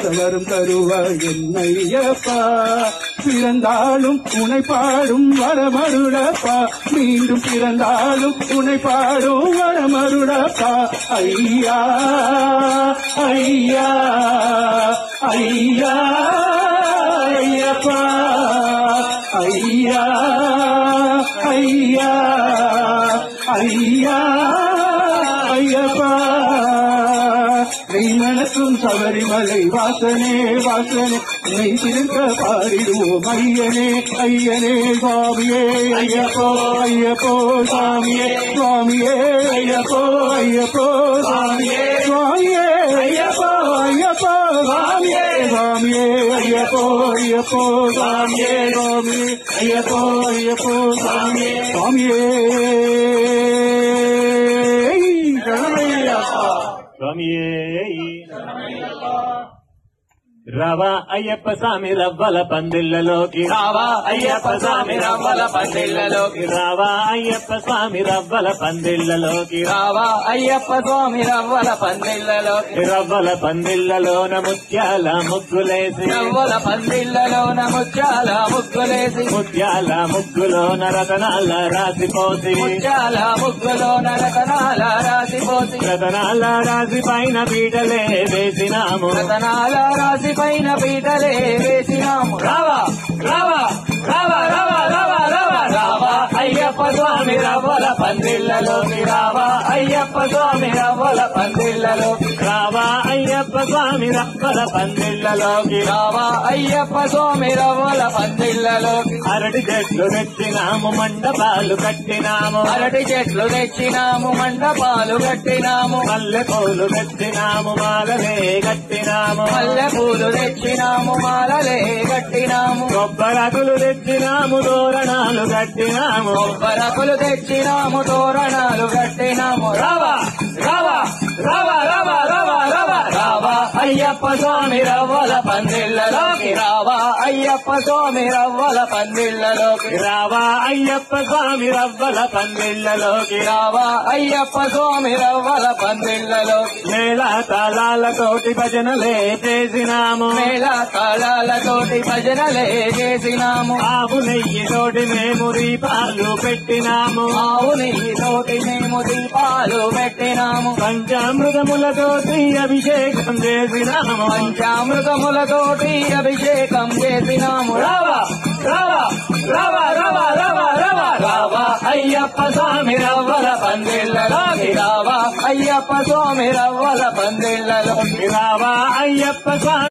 சகலரும் தருவாய் என்னையப்பா பிறந்தாலும் உனை பாடும் வரமருளப்பா மீண்டும் பிறந்தாலும் உனை பாடும் வரமருளப்பா ஐயா ஐயா ஐயா ஐயப்பா ஐயா ஐயா ஐயா ஐயப்பா மனசும் சபரிமலை வாசனே வாசனே நீ திரும்ப பாடிடுவோம் ஐயனே ஐயனே சுவாமியே ஐயப்போ ஐயப்போ சுவாமியே சுவாமியே ஐயப்போ ஐயப்போ சுவாமியே சுவாமியே ஐயப்போ ஐயப்போ சுவாமியே சுவாமியே ஐயப்போ ஐயப்போ சுவாமியே சுவாமியே ஐயப்போ ஐயப்போ சுவாமியே சுவாமியே స్వామియే రావా అయ్యప్ప స్వామి రవ్వల పందిళ్లలోకి రావా అయ్యప్ప స్వామి రవ్వల పందిళ్లలోకి రావా అయ్యప్ప స్వామి రవ్వల పందిళ్లలోకి రావా అయ్యప్ప స్వామి రవ్వల పందిళ్లలోకి రవ్వల పందిళ్లలోన ముత్యాల ముగ్గులేసి రవ్వల పందిళ్లలోన ముత్యాల ముగ్గులేసి ముత్యాల ముగ్గులోన రతనాల రాసిపోసి ముత్యాల ముగ్గులోన రతనాల రాసిపోసి రతనాల రాసి పైన పీటలే వేసినాము రతనాల రాసి పైన పీటలే వేసినాము రావా రావా రావా రావా రావా రావా రావా అయ్యప్ప స్వామి రవ్వల పందిళ్లలోకి రావా అయ్యప్ప స్వామి రవ్వల పందిళ్లలోకి రావా అయ్యప్ప స్వామి రవ్వల పందిళ్లలోకి రావా అయ్యప్ప స్వామి రవ్వల పందిళ్లలోకి అరటి చెట్లు తెచ్చినాము మండపాలు కట్టినాము అరటి చెట్లు తెచ్చినాము మండపాలు కట్టినాము మల్లె పూలు తెచ్చినాము మాలలే కట్టినాము మల్లె పూలు తెచ్చినాము మాలలే కట్టినాము కొబ్బరకులు తెచ్చినాము తోరణాలు కట్టినాము కొబ్బరకులు తెచ్చినాము తోరణాలు కట్టినాము రావా రావా రావా రావా రావా రావా రావా అయ్యప్ప స్వామి రవ్వల పందిళ్లలోకి రావా అయ్యప్ప స్వామి రవ్వల పందిళ్లలోకి రావా అయ్యప్ప స్వామి రవ్వల పందిళ్లలోకి రావా అయ్యప్ప స్వామి రవ్వల పందిళ్లలోకి మేళ తాళాలతోటి భజనలే చేసినాము మేళ తాళాలతోటి భజనలే చేసినాము ఆవు నెయ్యితోటి మేము దీపాలు పెట్టినాము ఆవు నెయ్యితోటి మేము దీపాలు పెట్టినాము పంచామృతములతోటి అభిషేకం చేసినాము పంచామృతములతోటి అభిషేకం చేసినాము రావా రావా రావా రావా రావా రావా రావా అయ్యప్ప స్వామి రవ్వల పందిళ్లలోకి రావా అయ్యప్ప స్వామి రవ్వల పందిళ్లలోకి రావా అయ్యప్ప స్వామి